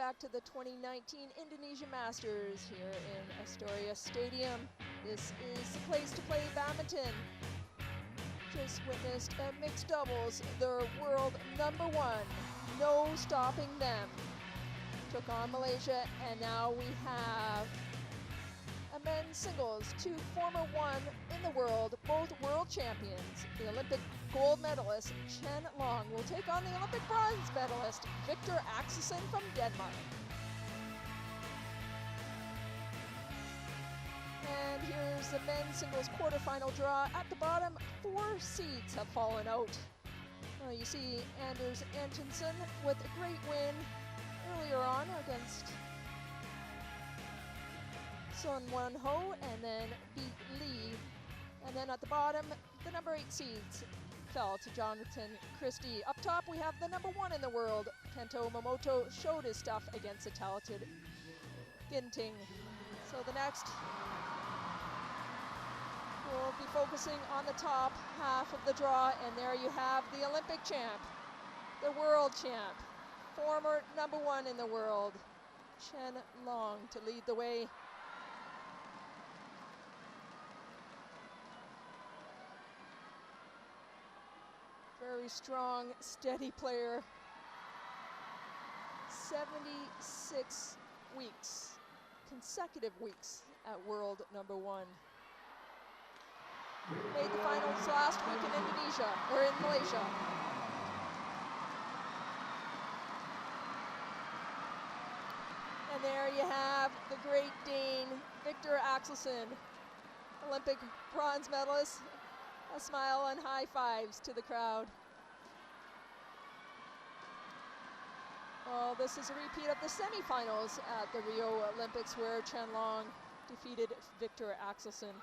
back to the 2019 Indonesia Masters here in Astoria Stadium. This is the place to play badminton. Just witnessed a mixed doubles, the world #1, no stopping them. Took on Malaysia, and now we have a men's singles, two former one in the world, both world champions. The Olympic gold medalist Chen Long will take on the Olympic bronze medalist Viktor AXELSEN from Denmark. And here's the men's singles quarterfinal draw. At the bottom, 4 seeds have fallen out. You see Anders Antonsen with a great win earlier on against Sun Won Ho, and then beat Lee. And then at the bottom, the number 8 seeds fell to Jonathan Christie. Up top, we have the #1 in the world. Kento Momoto showed his stuff against the talented Ginting. So the next, we'll be focusing on the top half of the draw, and there you have the Olympic champ, the world champ, former #1 in the world, Chen Long, to lead the way. Very strong, steady player. 76 weeks, consecutive weeks at world #1. Made the finals last week in Indonesia, or in Malaysia. And there you have the Great Dane, Viktor AXELSEN, Olympic bronze medalist. A smile and high fives to the crowd. Well, this is a repeat of the semifinals at the Rio Olympics, where Chen Long defeated Viktor AXELSEN.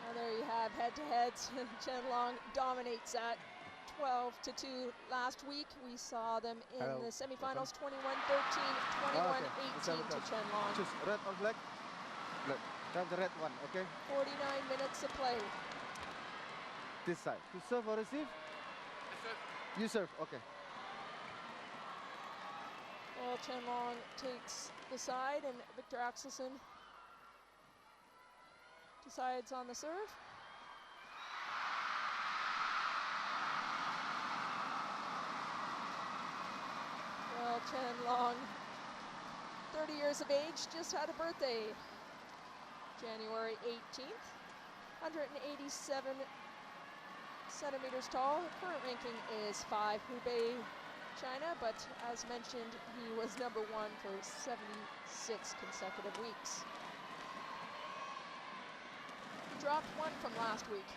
And there you have head-to-heads. Chen Long dominates that. 12-2 last week. We saw them in the semifinals, 21-13, 21-18 to Chen Long. Choose red or black? Black. Grab the red one, okay? 49 minutes to play. This side. To serve or receive? You serve, okay. Well, Chen Long takes the side, and Viktor AXELSEN decides on the serve. Well, Chen Long, 30 years of age, just had a birthday. January 18th, 187 centimeters tall. Current ranking is 5, Hubei, China, but as mentioned, he was #1 for 76 consecutive weeks. He dropped 1 from last week.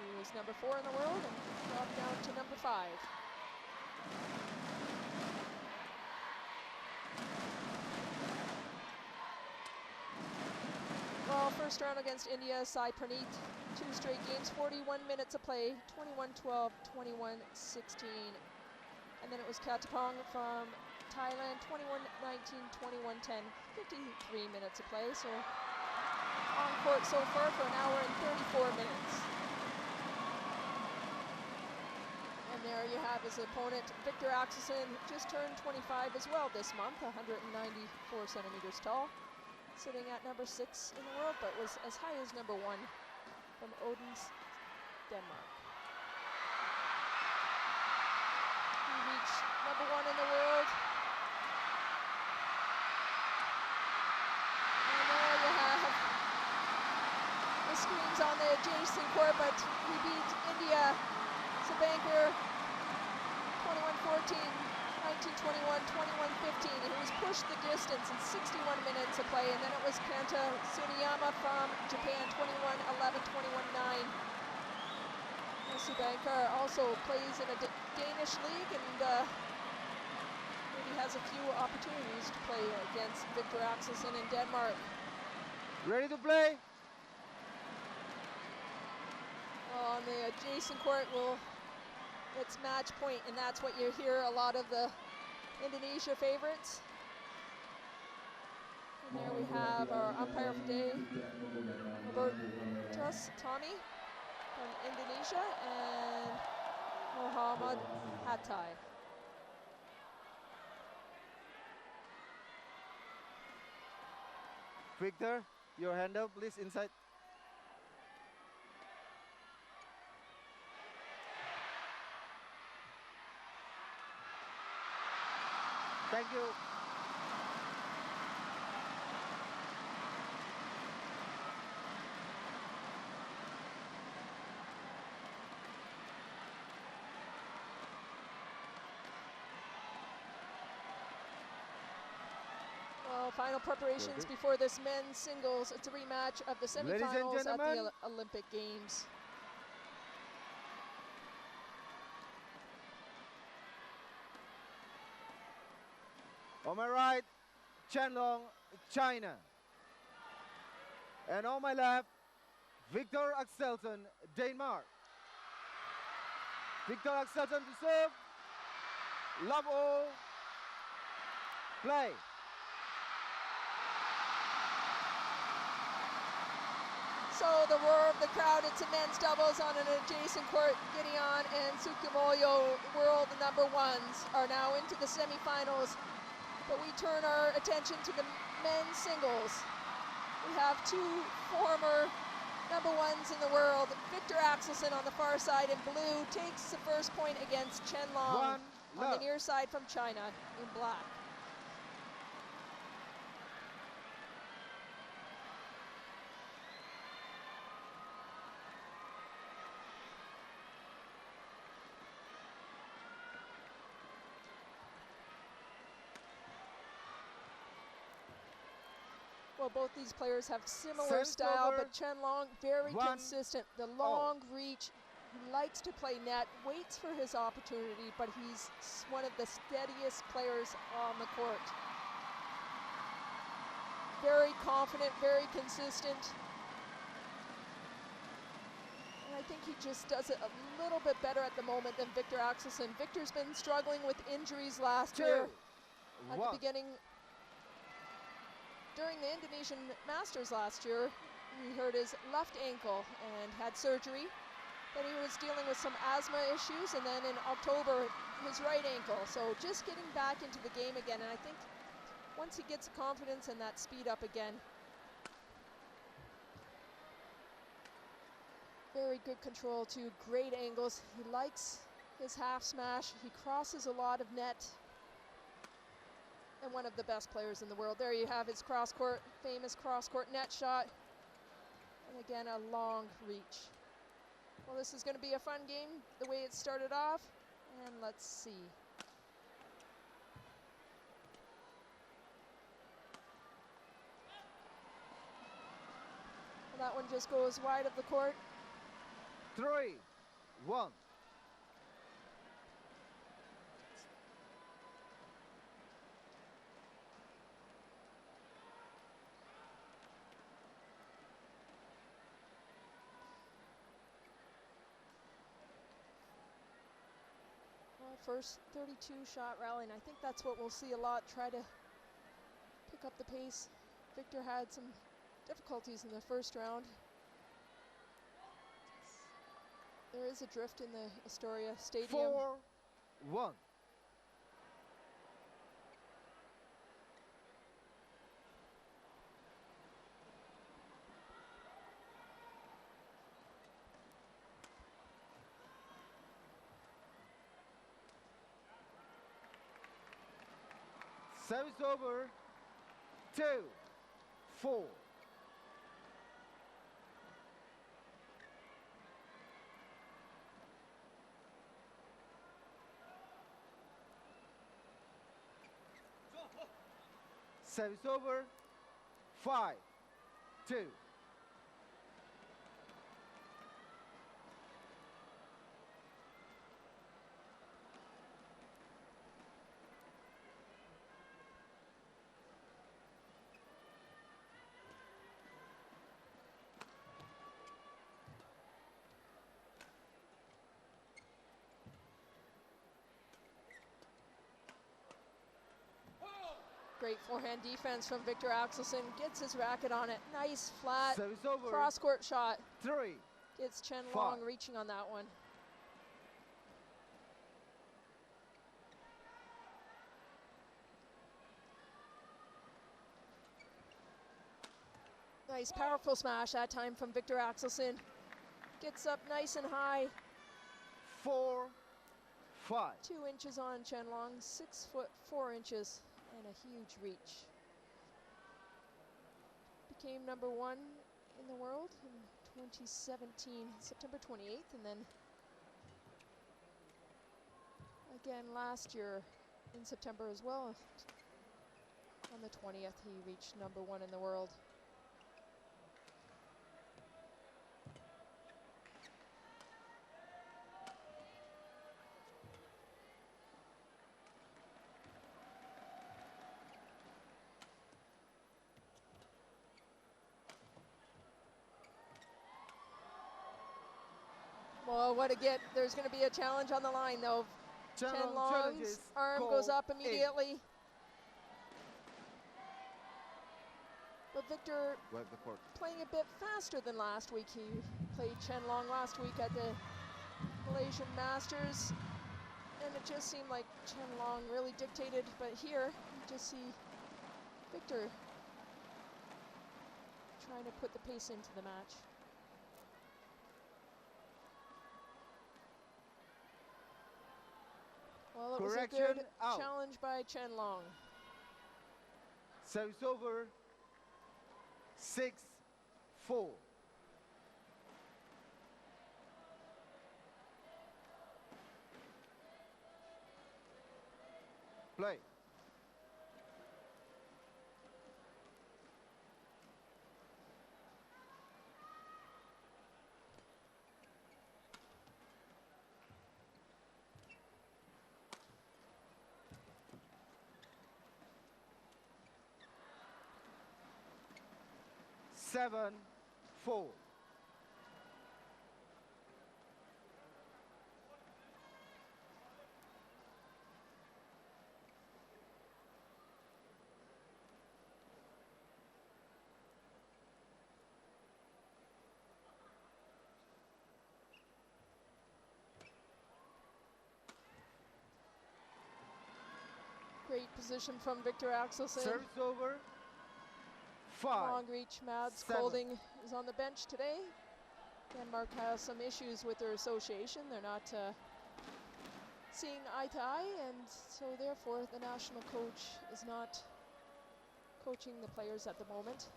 He was #4 in the world and dropped down to #5. Well, first round against India, Sai Praneeth, 2 straight games, 41 minutes of play, 21-12, 21-16. And then it was Katapong from Thailand, 21-19, 21-10, 53 minutes of play. So on court so far for 1 hour and 34 minutes. And there you have his opponent, Viktor AXELSEN, just turned 25 as well this month, 194 centimeters tall. Sitting at #6 in the world, but was as high as #1 from Odense, Denmark. He reached #1 in the world. And there you have the screens on the adjacent court, but he beat India, Sabankar, 21-14. 1921, 21-15, and he was pushed the distance in 61 minutes of play, and then it was Kenta Tsuneyama from Japan, 21-11, 21-9. Subankar also plays in a Danish league, and maybe has a few opportunities to play against Viktor AXELSEN in Denmark. Ready to play? Well, on the adjacent court, it's match point, and that's what you hear a lot of the Indonesia favorites. And there we have our umpire for today, Robertus Tommy from Indonesia, and Ahmad Hatay. Victor, your handle, please, inside. Thank you. Well, final preparations before this men's singles. It's a rematch of the semifinals at the Olympic Games. On my right, Qianlong, China. And on my left, Viktor AXELSEN, Denmark. Viktor AXELSEN to serve. Love all. Play. So the roar of the crowd, it's a men's doubles on an adjacent court. Gideon and Sukumoyo, world number ones, are now into the semifinals. But we turn our attention to the men's singles. We have two former number ones in the world. Viktor AXELSEN on the far side in blue takes the first point against Chen Long on the near side from China in black. Well, both these players have similar style, but Chen Long, very consistent. The long reach, he likes to play net, waits for his opportunity, but he's one of the steadiest players on the court. Very confident, very consistent. And I think he just does it a little bit better at the moment than Viktor AXELSEN. Viktor's been struggling with injuries last year at the beginning. During the Indonesian Masters last year, he hurt his left ankle and had surgery. Then he was dealing with some asthma issues, and then in October, his right ankle. So just getting back into the game again, and I think once he gets confidence and that speed up again. Very good control too, great angles. He likes his half smash. He crosses a lot of net. And one of the best players in the world. There you have his cross-court, famous cross-court net shot. And again, a long reach. Well, this is going to be a fun game, the way it started off. And let's see. And that one just goes wide of the court. 3-1. First 32 shot rally, and I think that's what we'll see a lot. Try to pick up the pace. Viktor had some difficulties in the first round. There is a drift in the Astoria Stadium. 4-1. Service over, 2-4. Service over, 5-2. Great forehand defense from Viktor AXELSEN. Gets his racket on it. Nice flat over. cross-court shot. 3. Gets Chen Long reaching on that one. Nice, powerful smash that time from Viktor AXELSEN. Gets up nice and high. 4-5. 2 inches on Chen Long, 6 foot 4 inches, and a huge reach. Became #1 in the world in 2017, September 28th, and then again last year in September as well. On the 20th, he reached #1 in the world. Well, what a get. There's going to be a challenge on the line, though. Chen Long's arm goes up immediately. But Viktor playing a bit faster than last week. He played Chen Long last week at the Malaysian Masters, and it just seemed like Chen Long really dictated. But here, you just see Viktor trying to put the pace into the match. Well, it was a good challenge by Chen Long. Service over, 6-4. Play. Seven, 4. Great position from Viktor AXELSEN. Service over, 5. Long reach. Mads 7. Kolding is on the bench today. Denmark has some issues with their association. They're not seeing eye to eye, and so therefore the national coach is not coaching the players at the moment.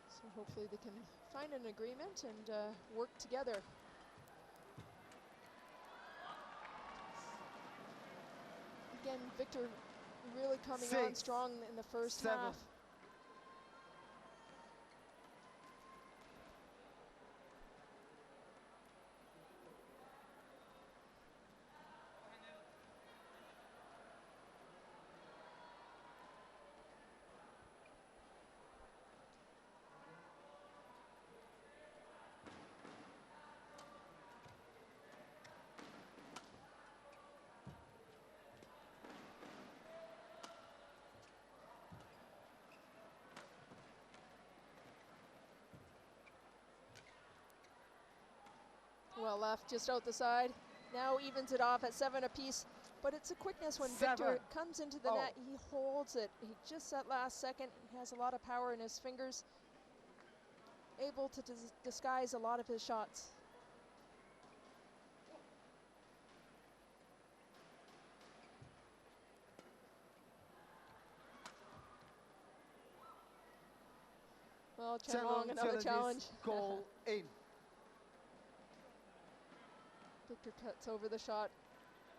So hopefully they can find an agreement and work together. Again, Viktor really coming on strong in the first 7. half. Well left, just out the side. Now evens it off at 7 apiece, but it's a quickness when Viktor comes into the net. He holds it. He just that last second, he has a lot of power in his fingers, able to disguise a lot of his shots. Well, Chen Long, another challenge. Goal in. Viktor cuts over the shot.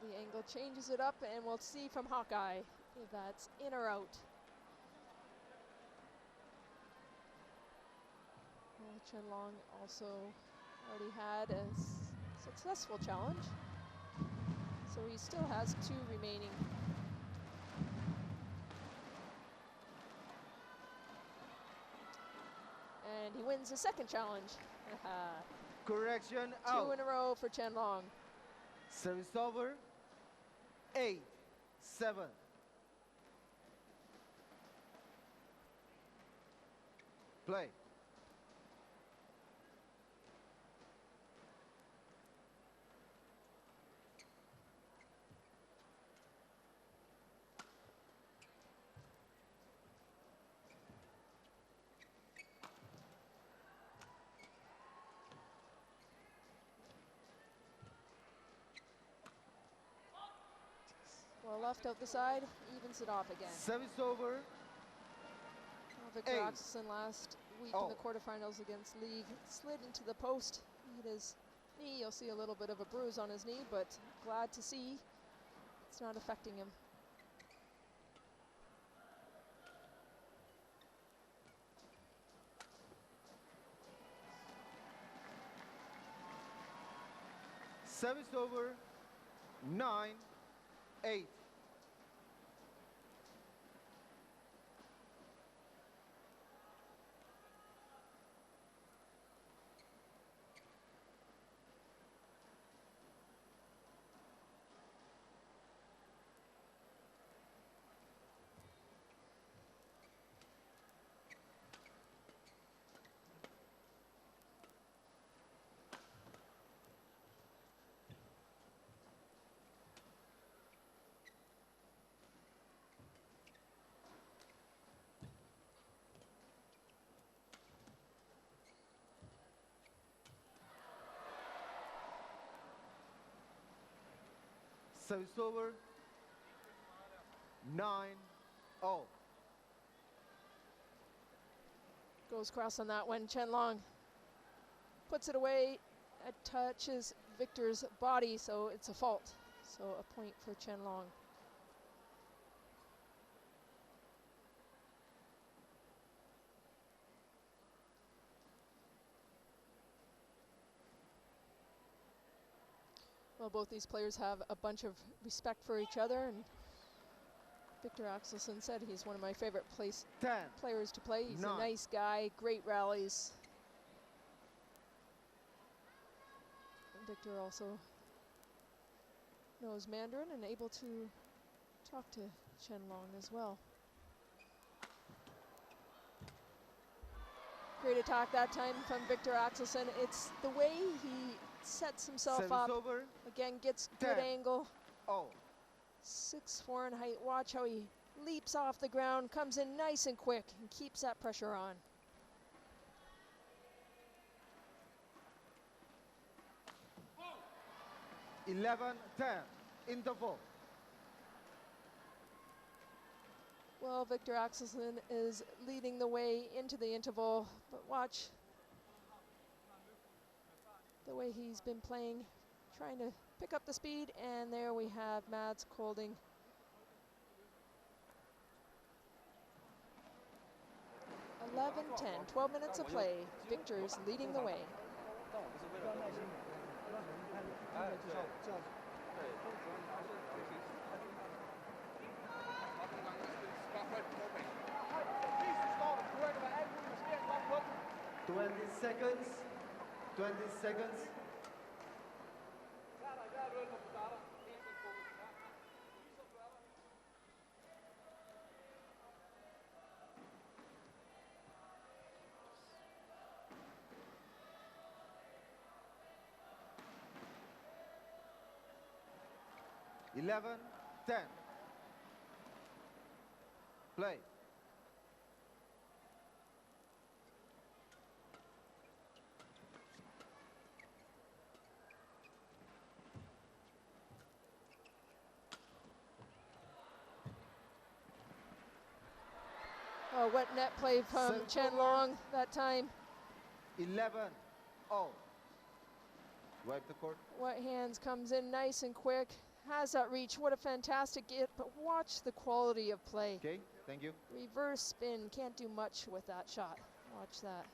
The angle changes it up, and we'll see from Hawkeye if that's in or out. Well, Chen Long also already had a successful challenge, so he still has 2 remaining. And he wins the second challenge. Correction, 2 out. in a row for Chen Long. Service over, 8-7. Play. Well, left out the side, evens it off again. Service over. Well, Viktor AXELSEN last week in the quarterfinals against League slid into the post. He hit his knee. You'll see a little bit of a bruise on his knee, but glad to see it's not affecting him. Service over. 9-8. Service over. 9-0. Goes cross on that one. Chen Long puts it away. It touches Viktor's body, so it's a fault. So a point for Chen Long. Well, both these players have a bunch of respect for each other, and Viktor AXELSEN said he's one of my favorite players to play. He's a nice guy, great rallies. And Viktor also knows Mandarin and able to talk to Chen Long as well. Great attack that time from Viktor AXELSEN. It's the way he sets himself up. Over. Again, gets good angle. 0. 6'4" in height. Watch how he leaps off the ground, comes in nice and quick, and keeps that pressure on. Oh. 11-10. Interval. Well, Viktor AXELSEN is leading the way into the interval, but watch the way he's been playing, trying to pick up the speed, and there we have Mads Kolding. (11-10), 12 minutes of play. Viktor's leading the way. Seconds. 20 seconds. Eleven, 10. Play. Oh, what net play from Chen Long that time. 11-0. Wipe the court. What hands comes in nice and quick. Has that reach. What a fantastic get, but watch the quality of play. Okay, thank you. Reverse spin. Can't do much with that shot. Watch that.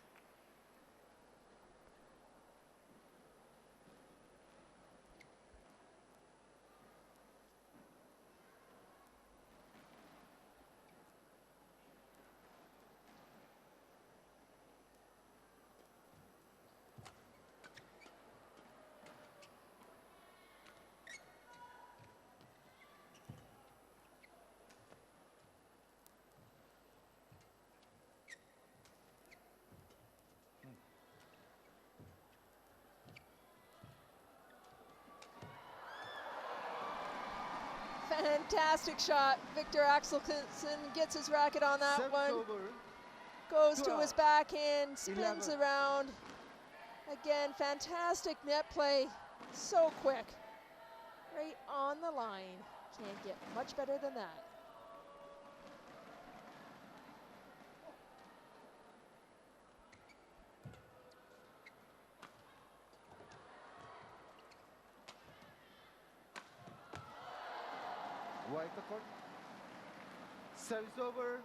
Fantastic shot. Viktor AXELSEN gets his racket on that one. Goes to his backhand, spins around. Again, fantastic net play. So quick. Right on the line. Can't get much better than that. White the court. Service over.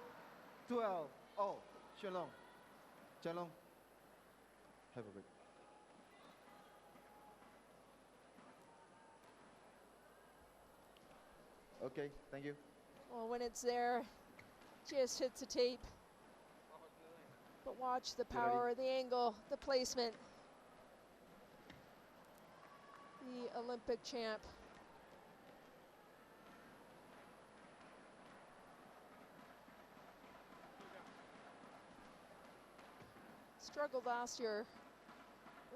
12. Oh, Shalom. Shalom. Have a break. Okay, thank you. Well, when it's there, just hits the tape. But watch the power, the angle, the placement. The Olympic champ. Struggled last year,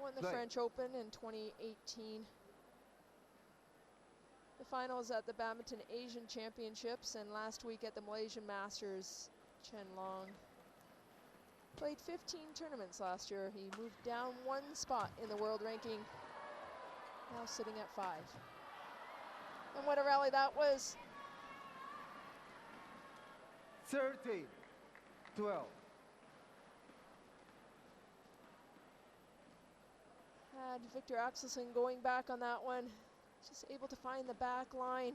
won the French Open in 2018. The finals at the Badminton Asian Championships, and last week at the Malaysian Masters. Chen Long played 15 tournaments last year. He moved down 1 spot in the world ranking, now sitting at 5. And what a rally that was. 13, 12. Had Viktor AXELSEN going back on that one, just able to find the back line.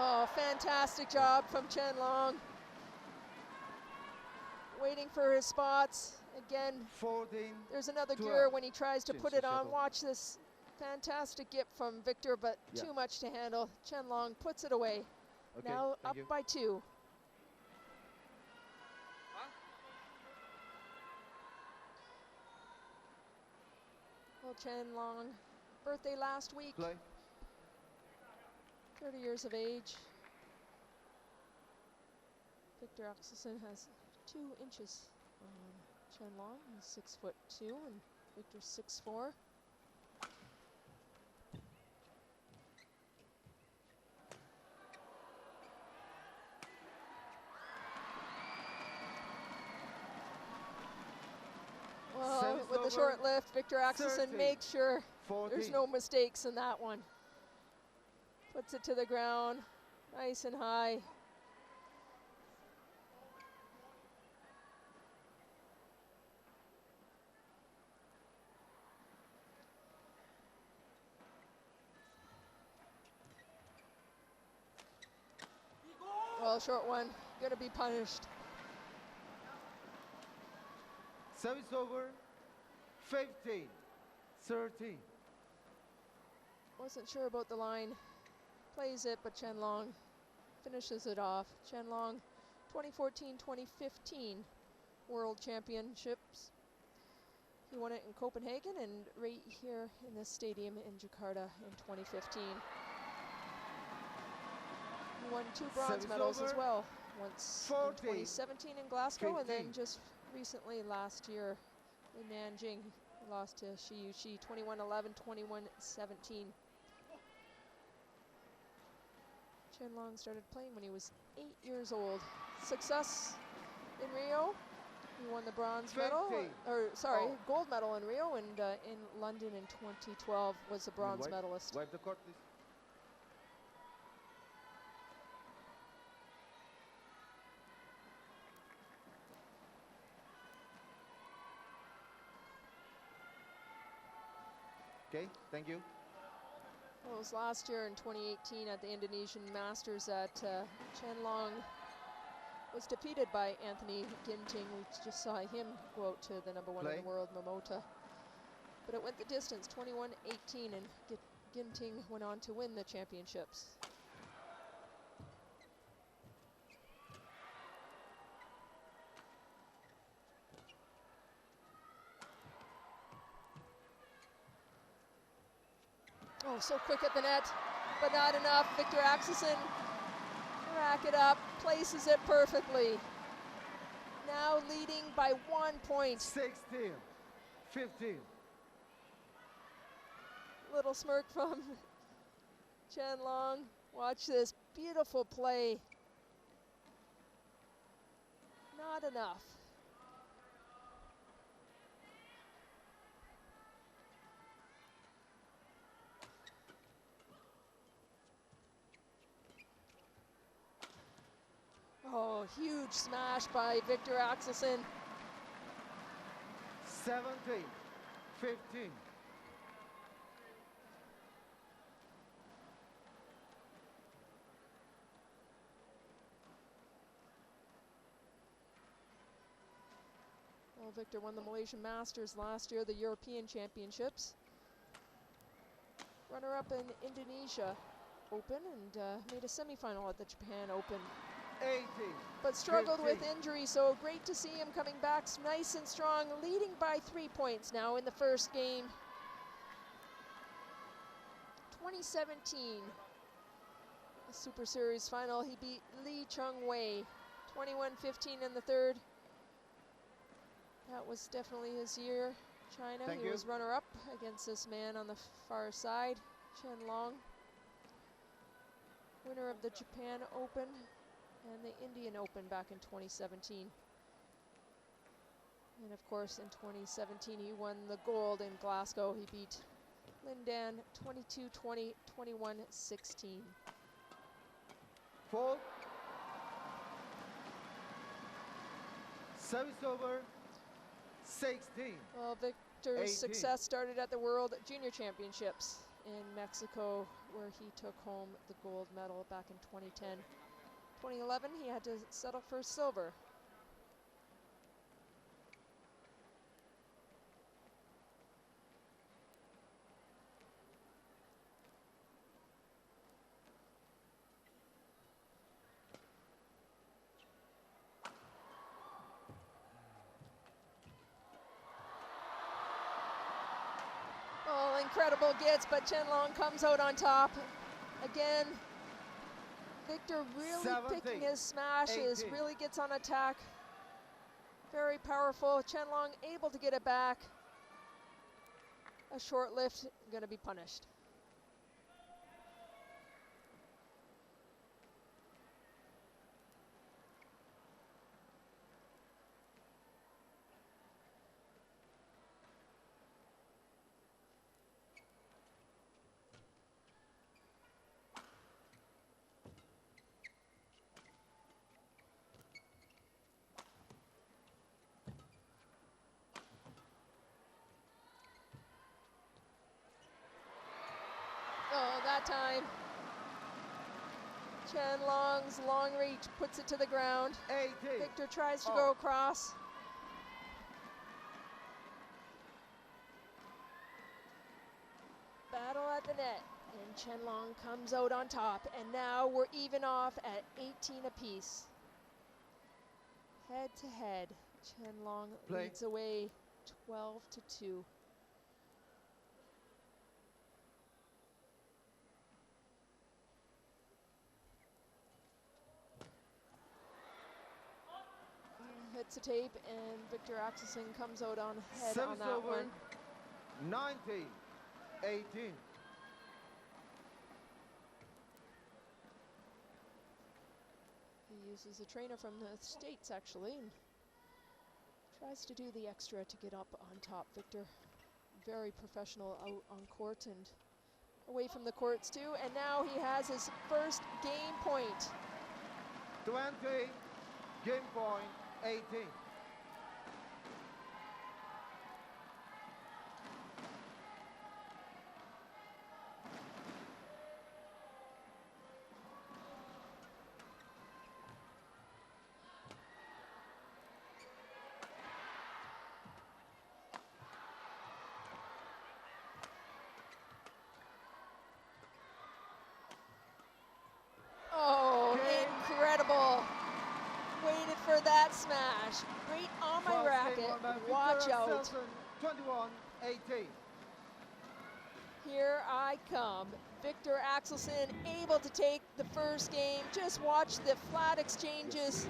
Oh, fantastic job from Chen Long. Waiting for his spots. Again, 14, there's another 12. gear when he tries to put it on. Shuttle. Watch this fantastic gip from Viktor, but too much to handle. Chen Long puts it away. Okay, now up you. by 2. Well, Chen Long, birthday last week. Play. 30 years of age. Viktor AXELSEN has 2 inches on Chen Long. He's 6'2", and Viktor's 6'4". Well, with the short lift, Viktor AXELSEN makes sure 14. there's no mistakes in that one. Puts it to the ground, nice and high. Well, short one, gonna be punished. Service over. 15, 13. Wasn't sure about the line. Plays it, but Chen Long finishes it off. Chen Long, 2014-2015 World Championships. He won it in Copenhagen and right here in this stadium in Jakarta in 2015. He won 2 bronze medals as well. Once 14, in 2017 in Glasgow, 15. and then just recently last year in Nanjing. He lost to Shi 21-11, 21-17. Chen Long started playing when he was 8 years old. Success in Rio. He won the bronze medal, gold medal in Rio, and in London in 2012 was a bronze medalist. Wipe the court, please. Okay, thank you. Well, it was last year in 2018 at the Indonesian Masters that Chen Long was defeated by Anthony Ginting. We just saw him go out to the #1 in the world, Momota. But it went the distance, 21-18, and Ginting went on to win the championships. Oh, so quick at the net, but not enough. Viktor AXELSEN, rack it up, places it perfectly. now leading by 1 point. 16, 15. Little smirk from Chen Long. Watch this beautiful play. Not enough. Oh, huge smash by Viktor AXELSEN. 17, 15. Well, Viktor won the Malaysian Masters last year, the European Championships. Runner-up in Indonesia Open and made a semifinal at the Japan Open. 18, but struggled 15. with injury, so great to see him coming back nice and strong, leading by 3 points now in the first game. 2017, the Super Series final, he beat Lee Chung-wei, 21-15 in the third. That was definitely his year. China, Thank he you. was runner-up against this man on the far side, Chen Long. Winner of the Japan Open and the Indian Open back in 2017. And of course in 2017 he won the gold in Glasgow. He beat Lin Dan 22-20, 21-16. Fault. Service over. 16. Well, Viktor's 18. success started at the World Junior Championships in Mexico, where he took home the gold medal back in 2010. 2011, he had to settle for silver. Oh, incredible gets, but Chen Long comes out on top. Again, Viktor really 17, picking his smashes, 18. really gets on attack. Very powerful. Chen Long able to get it back. A short lift, going to be punished. Oh, that time. Chen Long's long reach puts it to the ground. 18. Viktor tries to go across. Battle at the net, and Chen Long comes out on top, and now we're even off at 18 apiece. Head to head, Chen Long leads away 12-2. Hits the tape, and Viktor AXELSEN comes out on head on that over. one. 19, 18. He uses a trainer from the States, actually, and tries to do the extra to get up on top. Viktor, very professional out on court and away from the courts too, and now he has his first game point. 20, game point, 18. Oh, incredible. Waited for that smash. Great on my racket. Watch out. 21, 18. Here I come. Viktor AXELSEN able to take the first game. Just watch the flat exchanges.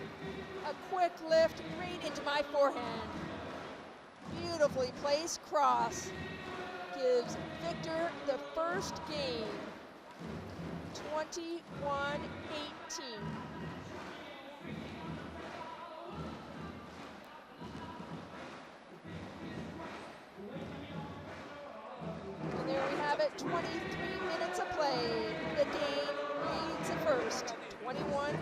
A quick lift right into my forehand. Beautifully placed cross gives Viktor the first game, 21-18. And there we have it, 23 minutes of play. The Dane leads the first, 21-18.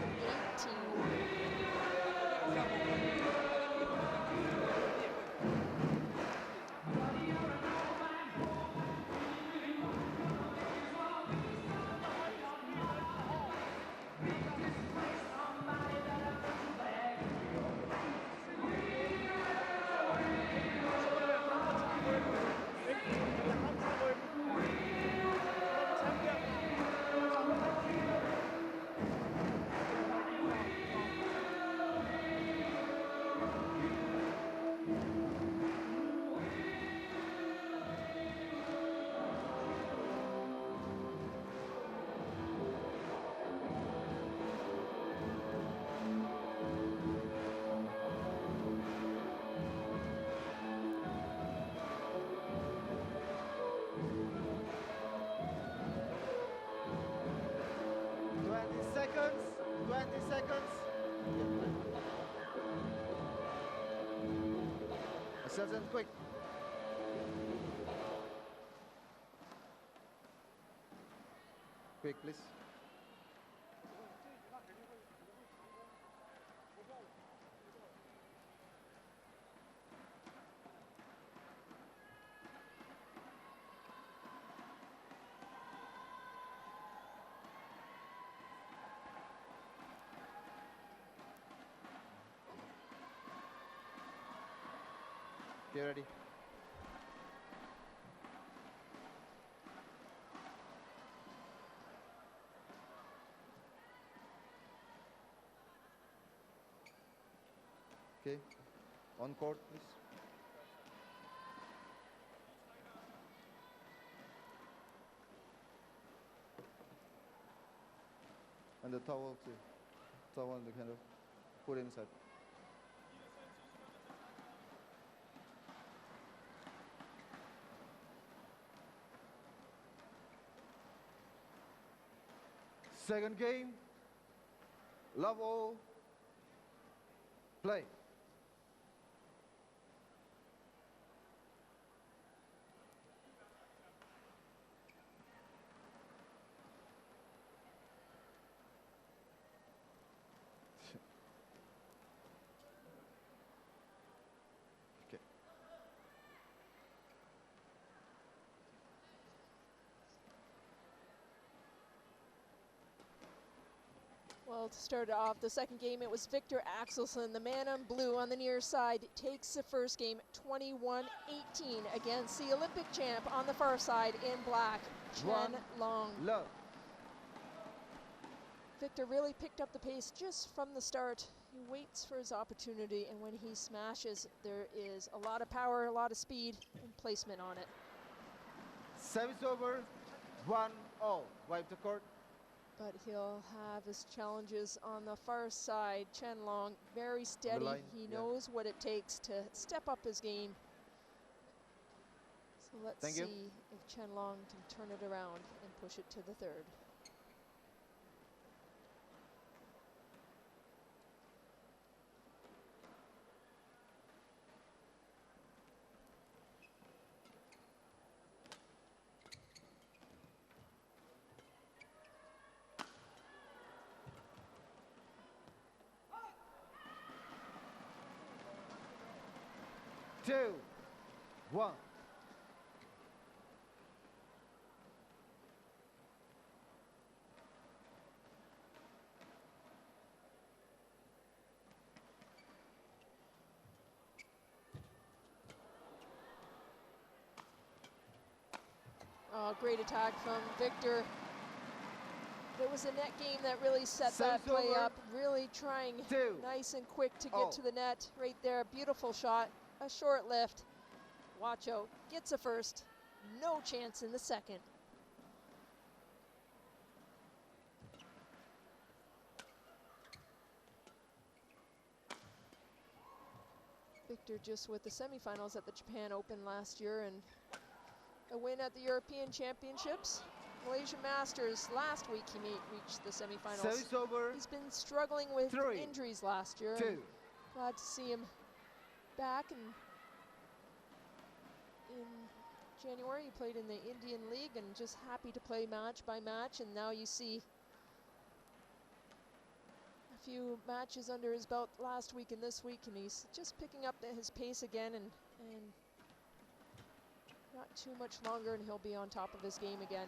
AXELSEN, quick. Quick, please. Get ready. Okay, on court, please. And the towel too. Towel and the kind of put inside. Second game, love all, play. Okay. Well, to start off the second game, it was Viktor AXELSEN, the man on blue on the near side, takes the first game 21-18 against the Olympic champ on the far side in black, Chen Long. Love. Viktor really picked up the pace just from the start. He waits for his opportunity, and when he smashes, there is a lot of power, a lot of speed, and placement on it. Service over, 1-all. Wipe the court. But he'll have his challenges on the far side. Chen Long, very steady. He knows what it takes to step up his game. So let's see if Chen Long can turn it around and push it to the third. Two, 1. Oh, great attack from Viktor. It was a net game that really set that play up, really trying nice and quick to get to the net. Right there, beautiful shot, a short lift. Watch out, gets a first, no chance in the second. Viktor just with the semifinals at the Japan Open last year and a win at the European Championships. Malaysian Masters last week he reached the semifinals. Service over. He's been struggling with 3, injuries last year. 2. Glad to see him back, and in January he played in the Indian League and just happy to play match by match, and now you see a few matches under his belt last week and this week, and he's just picking up his pace again, and not too much longer and he'll be on top of his game again.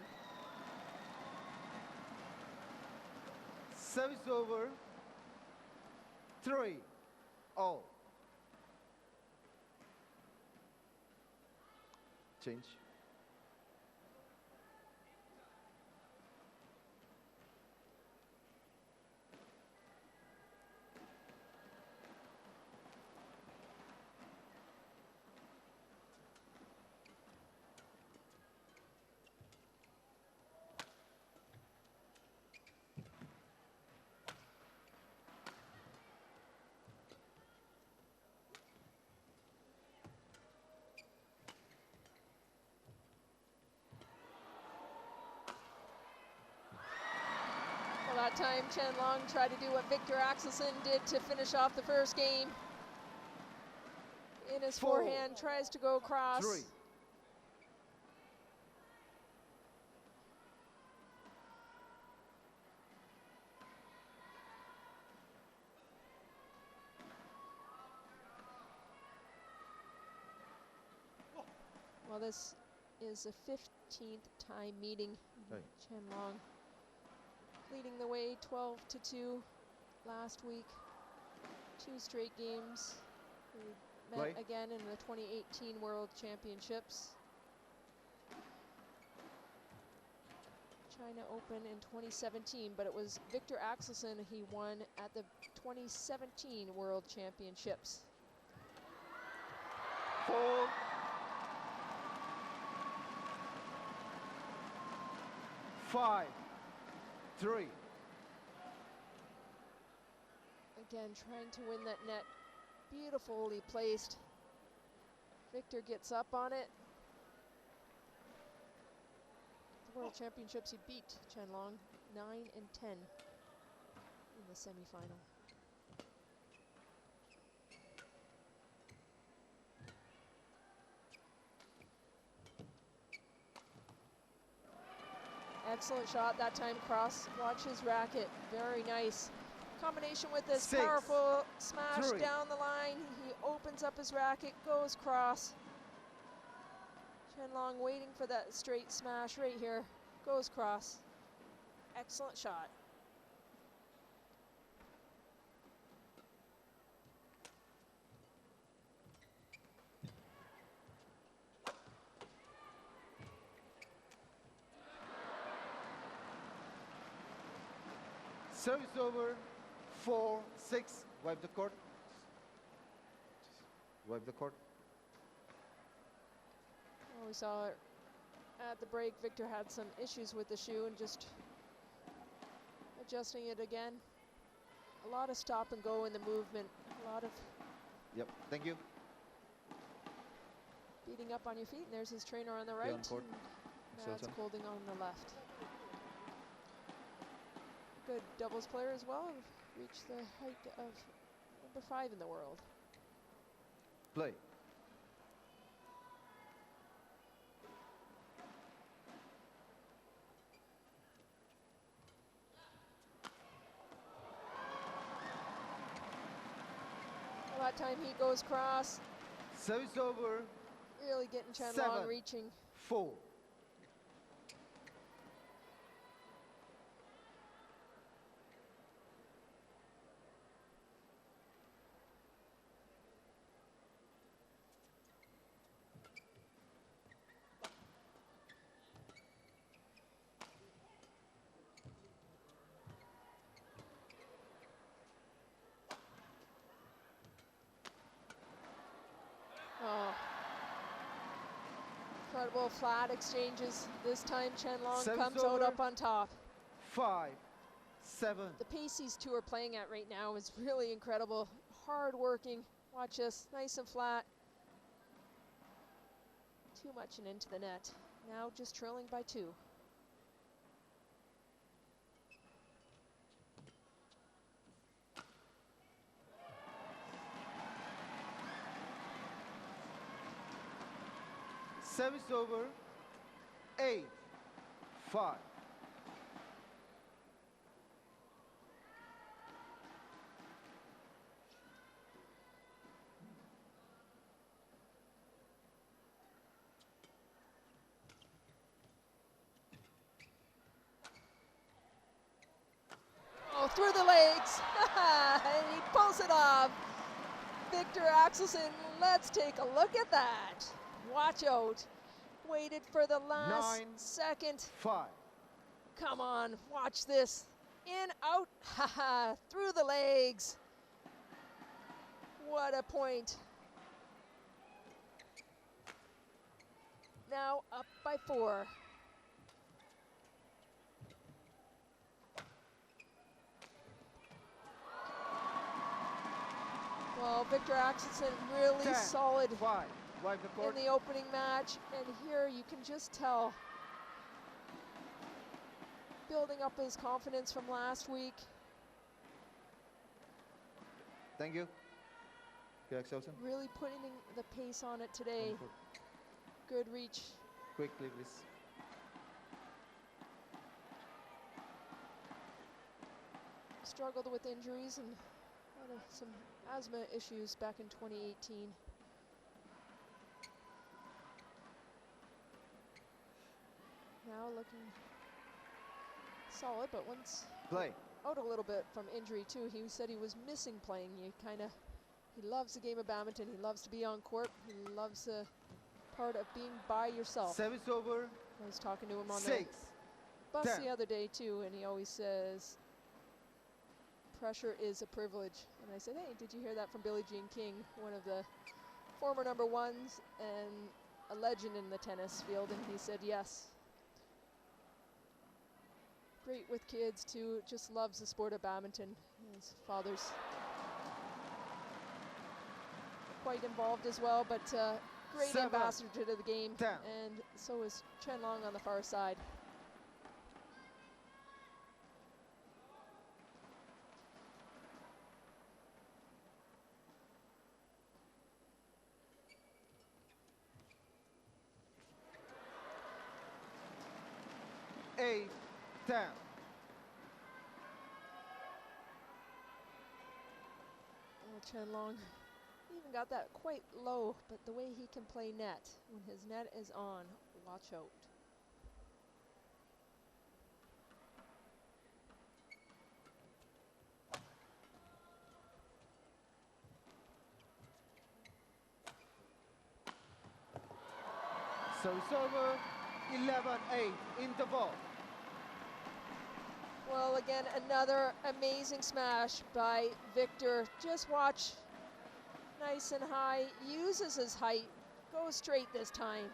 Service over. 3 all. Change. That time Chen Long tried to do what Viktor AXELSEN did to finish off the first game. In his 4, forehand, tries to go across. 3. Well, this is the 15th time meeting. Right. Chen Long leading the way 12-2 last week. 2 straight games. We met again in the 2018 World Championships. China Open in 2017, but it was Viktor AXELSEN he won at the 2017 World Championships. 4. 5, 3. Again, trying to win that net. Beautifully placed. Viktor gets up on it. The World Championships, he beat Chen Long 9 and 10 in the semifinal. Excellent shot that time, cross. Watch his racket, very nice. Combination with this 6, powerful smash 3. down the line. He opens up his racket, goes cross. Chen Long waiting for that straight smash right here. Goes cross. Excellent shot. Service over. 4, 6. Wipe the court. Wipe the court. Well, we saw it at the break. Viktor had some issues with the shoe and just adjusting it again. A lot of stop and go in the movement. A lot of Yep, thank you. beating up on your feet. And there's his trainer on the right. on court. And Mads holding on the left. Good doubles player as well. Reached the height of number 5 in the world. Play. Well, that time he goes cross. Service over. Really getting Chen 7, Long reaching. 4. Oh. Incredible flat exchanges. This time Chen Long Service comes out over. up on top. 5, 7. The pace these two are playing at right now is really incredible. Hard working, Watch this, nice and flat. Too much and into the net. Now just trailing by 2. Service over, 8-5. Oh, through the legs, and he pulls it off. Viktor AXELSEN, let's take a look at that. Watch out. Waited for the last 2nd. 5. Come on, watch this. In, out, haha, through the legs. What a point. Now up by 4. Well, Viktor AXELSEN really 10, solid 5. Wipe the court. in the opening match, and here you can just tell, building up his confidence from last week. Thank you. AXELSEN. Really putting the pace on it today. Good reach. Quickly, please. Struggled with injuries and had some asthma issues back in 2018. Now looking solid, but once Play. out a little bit from injury too. He said he was missing playing. He loves the game of badminton. He loves to be on court. He loves the part of being by yourself. Service over, I was talking to him on 6. the bus 10. the other day too, and he always says, pressure is a privilege. And I said, hey, did you hear that from Billie Jean King, one of the former number 1s and a legend in the tennis field? And he said, yes. Great with kids too, just loves the sport of badminton. His father's quite involved as well, but great 7, ambassador to the game. 10. And so is Chen Long on the far side. Eight, 10. Chen Long even got that quite low, but the way he can play net, when his net is on, watch out. Service over, 11-8, interval. Well, again, another amazing smash by Viktor. Just watch, nice and high, uses his height, goes straight this time.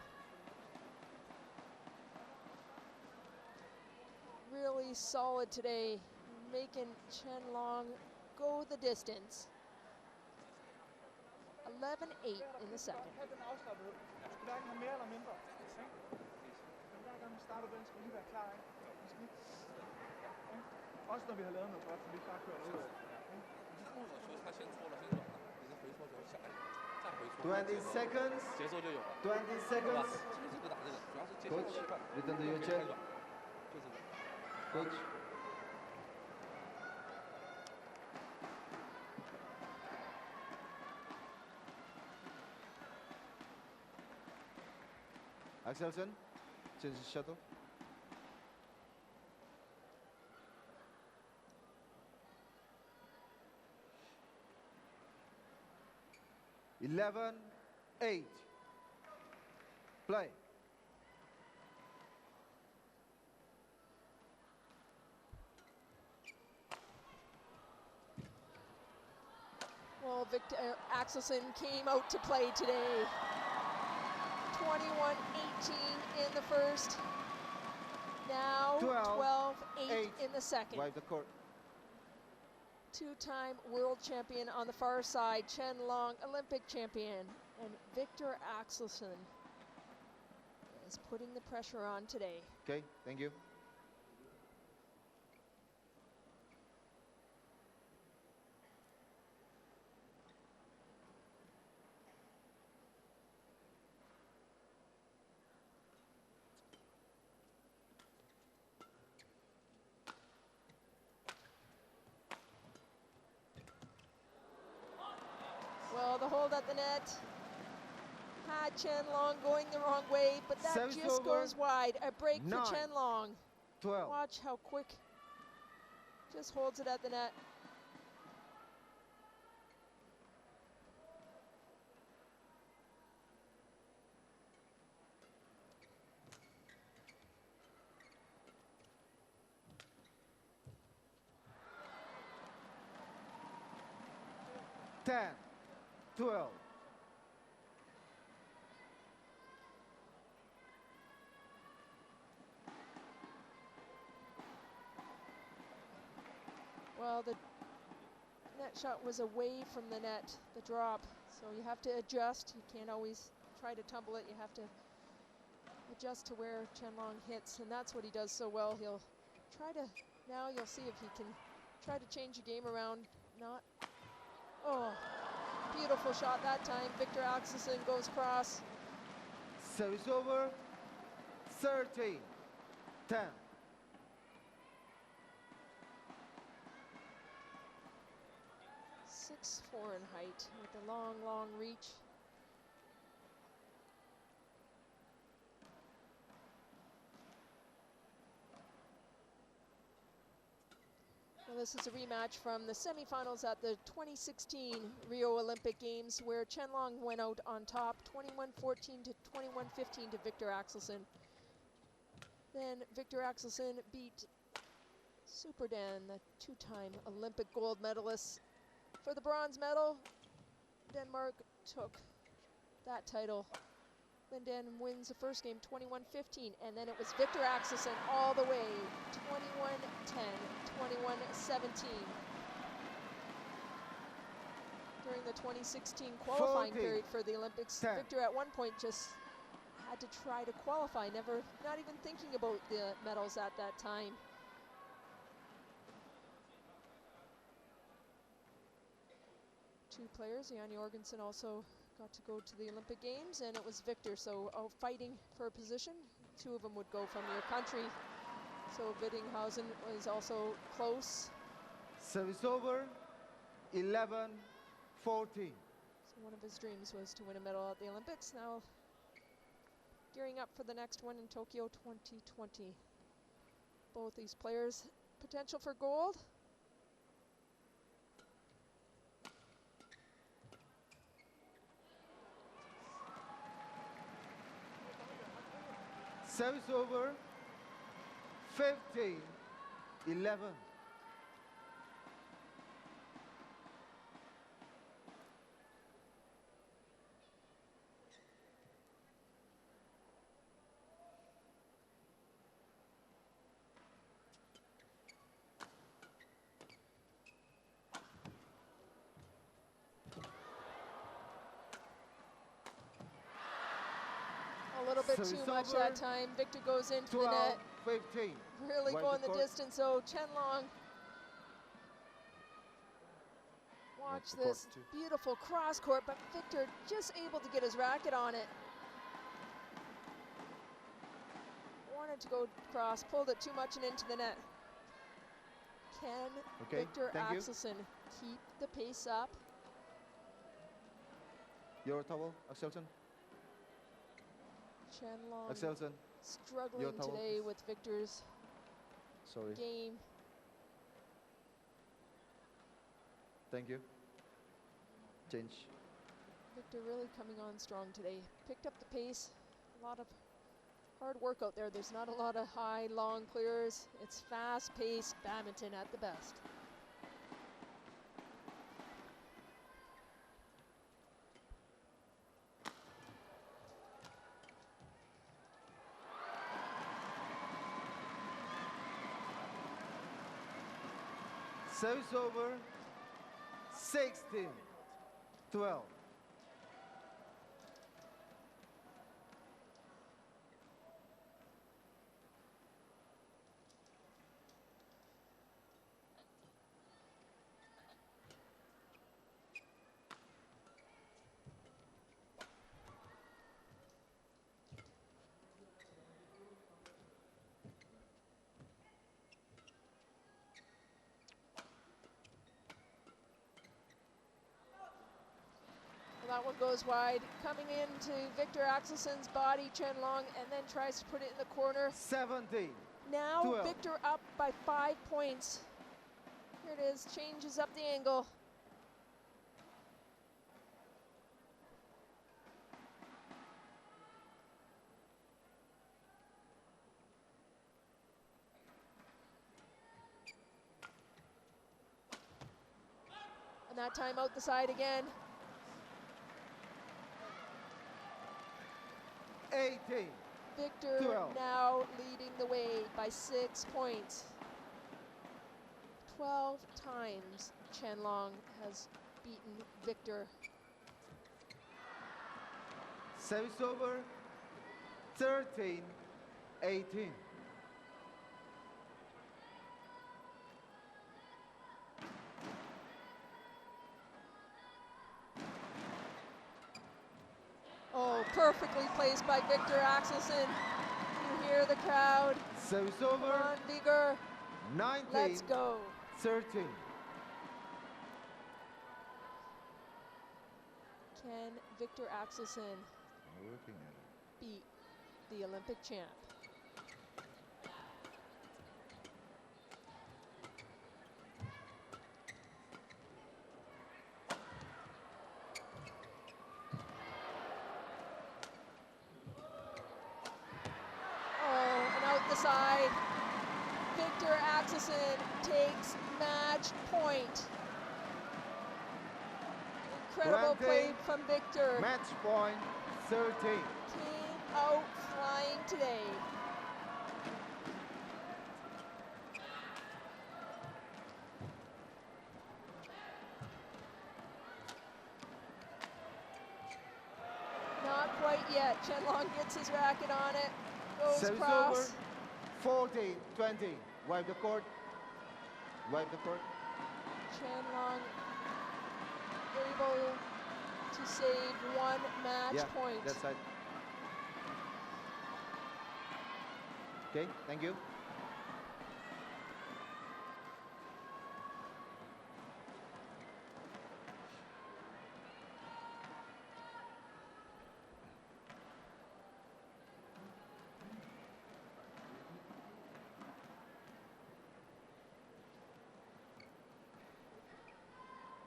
Really solid today, making Chen Long go the distance. 11-8 in the second. Også når vi har lavet noget godt, så vi ikke bare kører noget. 20 seconds. 20 seconds. Coach, return to your chair. Coach. AXELSEN, change the shuttle. Eleven, 8. Play. Well, Viktor AXELSEN came out to play today. 21-18 in the first. Now 12-8 in the second. Wipe the court. two-time world champion on the far side, Chen Long, Olympic champion, and Viktor AXELSEN is putting the pressure on today. Okay, thank you. Well, the hold at the net had Chen Long going the wrong way, but that Service just over. goes wide. A break 9, for Chen Long. 12. Watch how quick, just holds it at the net. Ten, 12. Well, the net shot was away from the net, the drop. So you have to adjust. You can't always try to tumble it. You have to adjust to where Chen Long hits, and that's what he does so well. He'll try to, now you'll see if he can try to change the game around. Not, oh, beautiful shot that time. Viktor AXELSEN goes cross. Service over. 13, 10. 6'4" in height with a long, long reach. Well, this is a rematch from the semifinals at the 2016 Rio Olympic Games, where Chen Long went out on top, 21-14 to 21-15 to Viktor AXELSEN. Then Viktor AXELSEN beat Super Dan, the two-time Olympic gold medalist. For the bronze medal, Denmark took that title. Then Dan wins the first game 21-15, and then it was Viktor AXELSEN all the way, 21-10, 21-17. During the 2016 qualifying 40, period for the Olympics, 10. Viktor at one point just had to try to qualify, not even thinking about the medals at that time. Two players, Jan Jorgensen also got to go to the Olympic Games, and it was Viktor, so fighting for a position. Two of them would go from your country. So Biddinghausen was also close. Service over. 11, 14. So one of his dreams was to win a medal at the Olympics. Now gearing up for the next one in Tokyo 2020. Both these players, potential for gold. Service over. 15, 11. A little bit too Service much over. that time. Viktor goes into 12, the net. 15. Really Wide going to the court. distance, so Chen Long. Watch to court this too. beautiful cross court, but Viktor just able to get his racket on it. Wanted to go cross, pulled it too much and into the net. Can Okay, Viktor thank you. AXELSEN keep the pace up? Your towel, Axelsen. Chen Long Axelsen. struggling towel, today please. with Viktor's Sorry. game. Thank you. Change. Viktor really coming on strong today. Picked up the pace. A lot of hard work out there. There's not a lot of high, long clears. It's fast-paced badminton at the best. Service over. 16-12. That one goes wide, coming into Viktor AXELSEN's body, Chen Long, and then tries to put it in the corner. 17. Now 12. Viktor up by 5 points. Here it is, changes up the angle. And that time out the side again. 18. Viktor 12. now leading the way by 6 points. 12 times Chen Long has beaten Viktor. Service over. 13-18. Oh, perfectly placed by Viktor AXELSEN. You hear the crowd. Service Come over. on, Vigor. 19-13. Let's go. Can Viktor AXELSEN beat the Olympic champ? Side. Viktor AXELSEN takes match point. Incredible play from Viktor. Match point 13. Came out flying today. Not quite yet. Chen Long gets his racket on it. Goes Service cross. over. 14-20. Wipe the court. Wipe the court. Chen Long able to save 1 match point. That's right. Okay, thank you.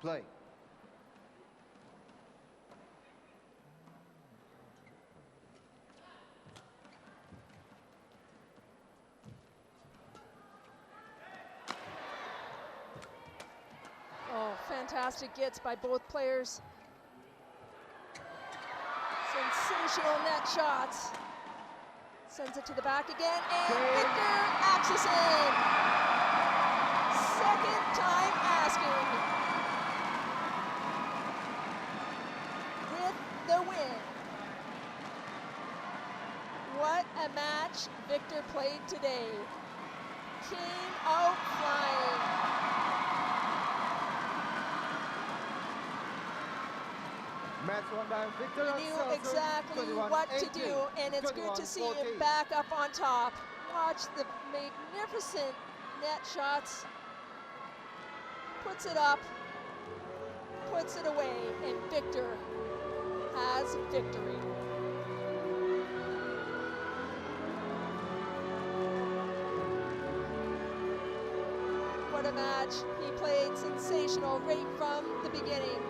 Play. Oh, fantastic gets by both players. Sensational net shots. Sends it to the back again, and Viktor AXELSEN. Second time asking. With the win. What a match Viktor played today. Came out flying. Match won by Viktor He knew AXELSEN, exactly what to do, and it's good to see him back up on top. Watch the magnificent net shots. Puts it up, puts it away, and Viktor has victory. What a match. He played sensational right from the beginning.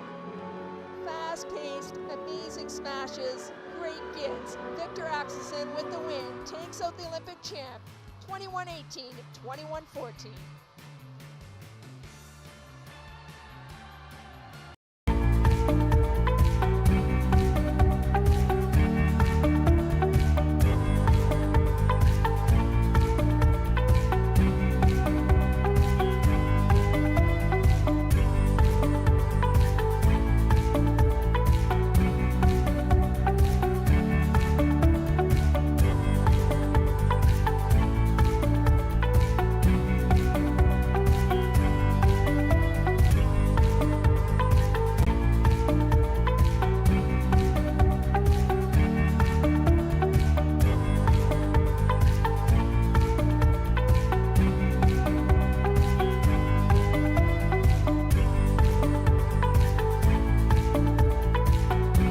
Fast-paced, amazing smashes, great gets. Viktor AXELSEN with the win takes out the Olympic champ, 21-18, 21-14.